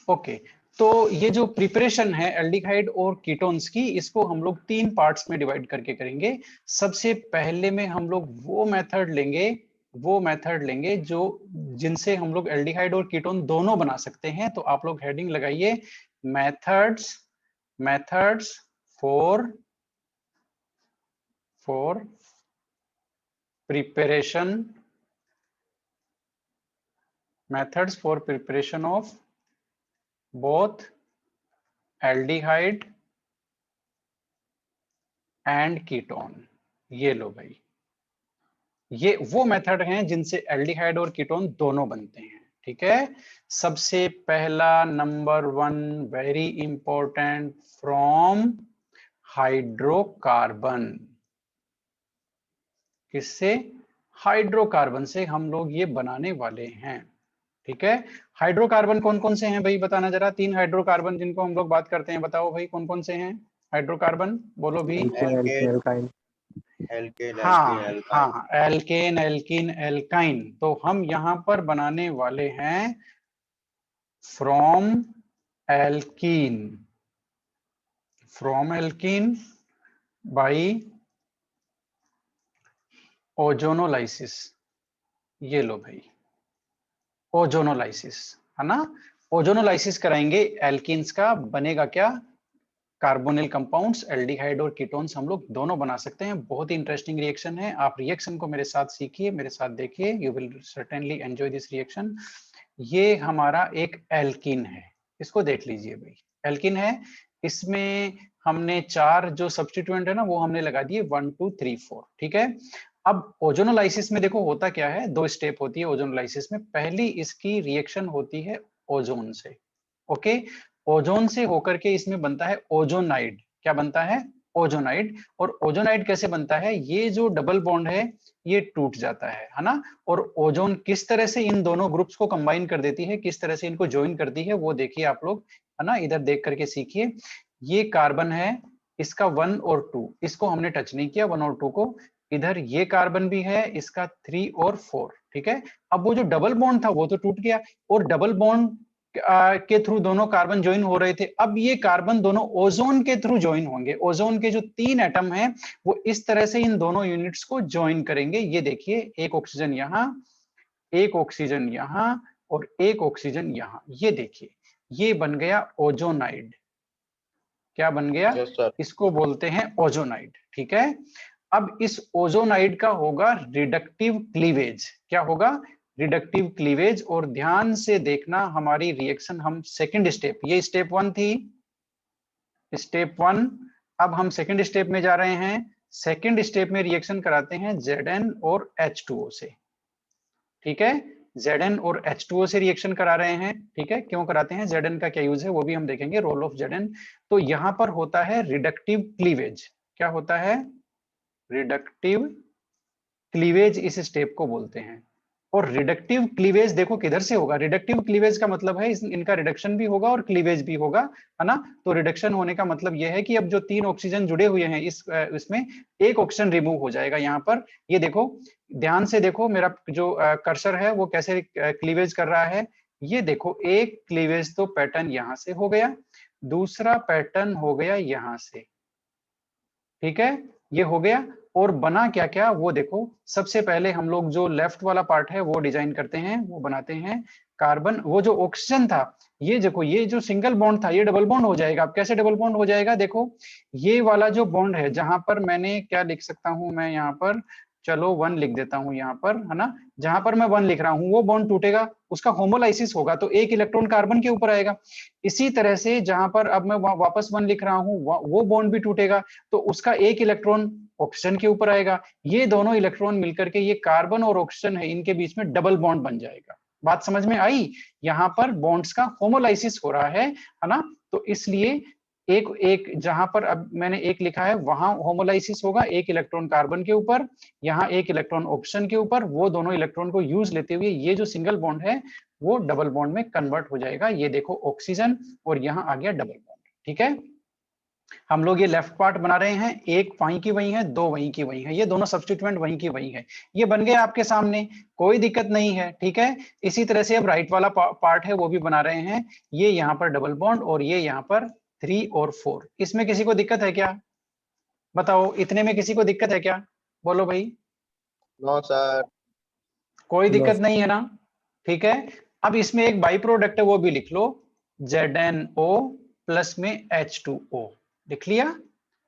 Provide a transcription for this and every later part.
Okay, तो ये जो प्रिपरेशन है एल्डिहाइड और कीटोन्स की, इसको हम लोग 3 पार्ट्स में डिवाइड करके करेंगे। सबसे पहले में हम लोग वो मेथड लेंगे जो जिनसे हम लोग एल्डिहाइड और कीटोन दोनों बना सकते हैं। तो आप लोग हेडिंग लगाइए, methods methods for preparation methods for preparation of both aldehyde and ketone. ये लो भाई, ये वो मेथड हैं जिनसे एल्डिहाइड और कीटोन दोनों बनते हैं। ठीक है, सबसे पहला number 1 very important, from hydrocarbon. किससे? हाइड्रोकार्बन से हम लोग ये बनाने वाले हैं। ठीक है, हाइड्रोकार्बन कौन कौन से हैं भाई बताना जरा, 3 हाइड्रोकार्बन जिनको हम लोग बात करते हैं, बताओ भाई कौन कौन से हैं हाइड्रोकार्बन, बोलो भी। हाँ हाँ, एल्केन एल्कीन एल्काइन। तो हम यहाँ पर बनाने वाले हैं फ्रॉम एल्कीन बाई ओजोनोलाइसिस। ये लो भाई, ओजोनोलाइसिस है ना, ओजोनोलाइसिस कराएंगे एल्कीन्स का, बनेगा क्या? Carbonyl compounds. एल्डिहाइड और कीटोन्स हम लोग दोनों बना सकते हैं। बहुत ही इंटरेस्टिंग रिएक्शन है, आप रिएक्शन को मेरे साथ सीखिए, मेरे साथ देखिए, you will certainly enjoy this reaction. ये हमारा एक एल्कीन है, इसको देख लीजिए भाई, एल्कीन है। इसमें हमने 4 जो सब्स्टिट्यूएंट है ना वो हमने लगा दिए 1 2 3 4। ठीक है, अब ओजोनोलाइसिस में देखो होता क्या है, 2 स्टेप होती है ओजोनोलाइसिस में। पहली इसकी रिएक्शन होती है ओजोन से। ओके, ओजोन से होकर के इसमें बनता है ओजोनाइड। क्या बनता है? ओजोनाइड। और ओजोनाइड कैसे बनता है? ये जो डबल बॉन्ड है ये टूट जाता है ना। और ओजोन किस तरह से इन दोनों ग्रुप्स को कंबाइन कर देती है, किस तरह से इनको ज्वाइन करती है, वो देखिए आप लोग, है ना, इधर देख करके सीखिए। ये कार्बन है, इसका 1 और 2, इसको हमने टच नहीं किया 1 और 2 को। इधर ये कार्बन भी है, इसका 3 और 4। ठीक है, अब वो जो डबल बॉन्ड था वो तो टूट गया, और डबल बॉन्ड के थ्रू दोनों कार्बन ज्वाइन हो रहे थे। अब ये कार्बन दोनों ओजोन के थ्रू ज्वाइन होंगे। ओजोन के जो 3 एटम हैं वो इस तरह से इन दोनों यूनिट्स को ज्वाइन करेंगे। ये देखिए, एक ऑक्सीजन यहाँ, एक ऑक्सीजन यहाँ, और एक ऑक्सीजन यहाँ। ये देखिए, ये बन गया ओजोनाइड। क्या बन गया? yes, इसको बोलते हैं ओजोनाइड। ठीक है, अब इस ओजोनाइड का होगा रिडक्टिव क्लीवेज। क्या होगा? Reductive cleavage. और ध्यान से देखना हमारी रिएक्शन, हम सेकंड स्टेप, ये स्टेप 1 थी, स्टेप 1। अब हम सेकंड स्टेप में जा रहे हैं। सेकंड स्टेप में रिएक्शन कराते हैं Zn और H2O से। ठीक है, Zn और H2O से रिएक्शन करा रहे हैं। ठीक है, क्यों कराते हैं, Zn का क्या यूज है वो भी हम देखेंगे, रोल ऑफ Zn। तो यहां पर होता है रिडक्टिव क्लीवेज। क्या होता है? रिडक्टिव क्लीवेज इस स्टेप को बोलते हैं। और रिडक्टिव क्लीवेज देखो किधर से होगा, रिडक्टिव क्लीवेज का मतलब है इनका रिडक्शन भी होगा और क्लीवेज भी होगा, है ना। तो रिडक्शन होने का मतलब यह है कि अब जो 3 ऑक्सीजन जुड़े हुए हैं इसमें एक ऑक्सीजन रिमूव हो जाएगा यहाँ पर। ये देखो, ध्यान से देखो, मेरा जो कर्सर है वो कैसे क्लीवेज कर रहा है। ये देखो, एक क्लीवेज तो पैटर्न यहाँ से हो गया, दूसरा पैटर्न हो गया यहाँ से। ठीक है, ये हो गया। और बना क्या क्या वो देखो, सबसे पहले हम लोग जो लेफ्ट वाला पार्ट है वो डिजाइन करते हैं, वो बनाते हैं कार्बन। वो जो ऑक्सीजन था, ये देखो, ये जो सिंगल बॉन्ड था ये डबल बॉन्ड हो जाएगा। अब कैसे डबल बॉन्ड हो जाएगा? देखो, ये वाला जो बॉन्ड है, जहां पर मैंने क्या लिख सकता हूं मैं यहाँ पर, चलो 1 लिख देता हूं यहाँ पर, है ना। जहां पर मैं 1 लिख रहा हूं वो बॉन्ड टूटेगा, उसका होमोलाइसिस होगा, तो एक इलेक्ट्रॉन कार्बन के ऊपर आएगा। इसी तरह से जहां पर अब मैं वापस 1 लिख रहा हूं वो बॉन्ड भी टूटेगा, तो उसका एक इलेक्ट्रॉन ऑक्सीजन के ऊपर आएगा। ये दोनों इलेक्ट्रॉन मिलकर के, ये कार्बन और ऑक्सीजन है, इनके बीच में डबल बॉन्ड बन जाएगा। बात समझ में आई? यहाँ पर बॉन्ड्स का होमोलाइसिस हो रहा है ना। तो इसलिए एक एक जहां पर अब मैंने एक लिखा है वहां होमोलाइसिस होगा, एक इलेक्ट्रॉन कार्बन के ऊपर, यहाँ एक इलेक्ट्रॉन ऑक्सीजन के ऊपर। वो दोनों इलेक्ट्रॉन को यूज लेते हुए ये जो सिंगल बॉन्ड है वो डबल बॉन्ड में कन्वर्ट हो जाएगा। ये देखो ऑक्सीजन, और यहाँ आ गया डबल बॉन्ड। ठीक है, हम लोग ये लेफ्ट पार्ट बना रहे हैं, एक वहीं की वहीं है, दो वहीं की वहीं है, ये दोनों सब्स्टिट्यूएंट वहीं की वहीं है, ये बन गए आपके सामने, कोई दिक्कत नहीं है, ठीक है। इसी तरह से अब राइट वाला पार्ट है वो भी बना रहे हैं, ये यहाँ पर डबल बॉन्ड और ये यहाँ पर 3 और 4। इसमें किसी को दिक्कत है क्या? बताओ, इतने में किसी को दिक्कत है क्या? बोलो भाई। No sir. कोई नो दिक्कत नहीं है ना? ठीक है। अब इसमें एक बाई प्रोडक्ट है वो भी लिख लो, ZnO प्लस में H2O। लिख लिया?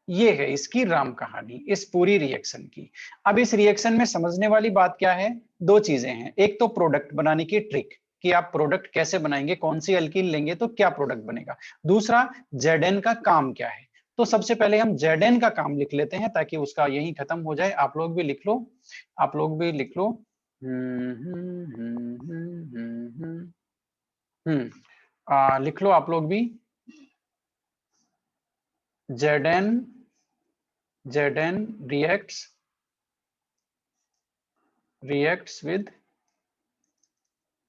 ये है इसकी राम कहानी इस पूरी रिएक्शन की। अब इस रिएक्शन में समझने वाली बात क्या है? दो चीजें हैं, एक तो प्रोडक्ट बनाने की ट्रिक कि आप प्रोडक्ट कैसे बनाएंगे, कौन सी अल्कीन लेंगे तो क्या प्रोडक्ट बनेगा। दूसरा, Zn का काम क्या है। तो सबसे पहले हम Zn का काम लिख लेते हैं ताकि उसका यही खत्म हो जाए। आप लोग भी लिख लो, आप लोग भी लिख लो। लिख लो आप लोग भी। Zn reacts with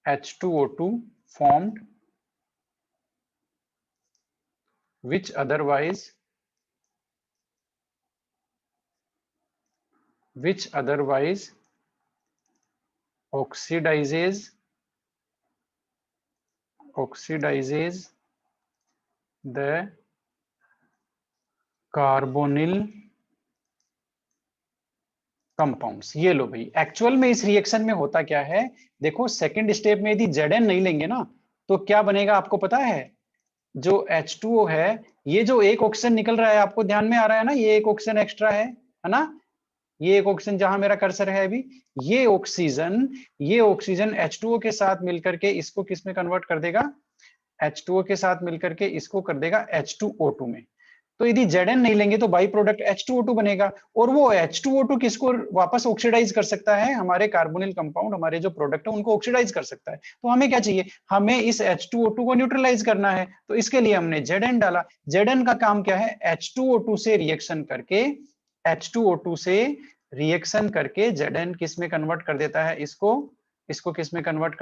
H2O2 formed, which otherwise oxidizes the carbonyl compounds. ये लो भाई, एक्चुअल में इस रिएक्शन में होता क्या है, देखो सेकंड स्टेप में यदि Zn नहीं लेंगे ना तो क्या बनेगा आपको पता है? जो H2O है, ये जो एक ऑक्सीजन निकल रहा है आपको ध्यान में आ रहा है ना, ये एक ऑक्सीजन एक्स्ट्रा है ना, ये एक ऑक्सीजन जहां मेरा कर्सर है अभी, ये ऑक्सीजन H2O के साथ मिलकर के इसको किस में कन्वर्ट कर देगा? H2O के साथ मिलकर के इसको कर देगा H2O2 में। तो यदि Zn नहीं लेंगे तो बाई प्रोडक्ट H2O2 बनेगा, और वो H2O2 किसको वापस ऑक्सीडाइज कर सकता है? हमारे कार्बोनिल कंपाउंड, हमारे जो प्रोडक्ट है उनको ऑक्सीडाइज कर सकता है। तो हमें क्या चाहिए? हमें इस H2O2 को न्यूट्रलाइज करना है, तो इसके लिए हमने Zn डाला। Zn का काम क्या है? H2O2 से रिएक्शन करके Zn किस में कन्वर्ट कर देता है? इसको किस में कन्वर्ट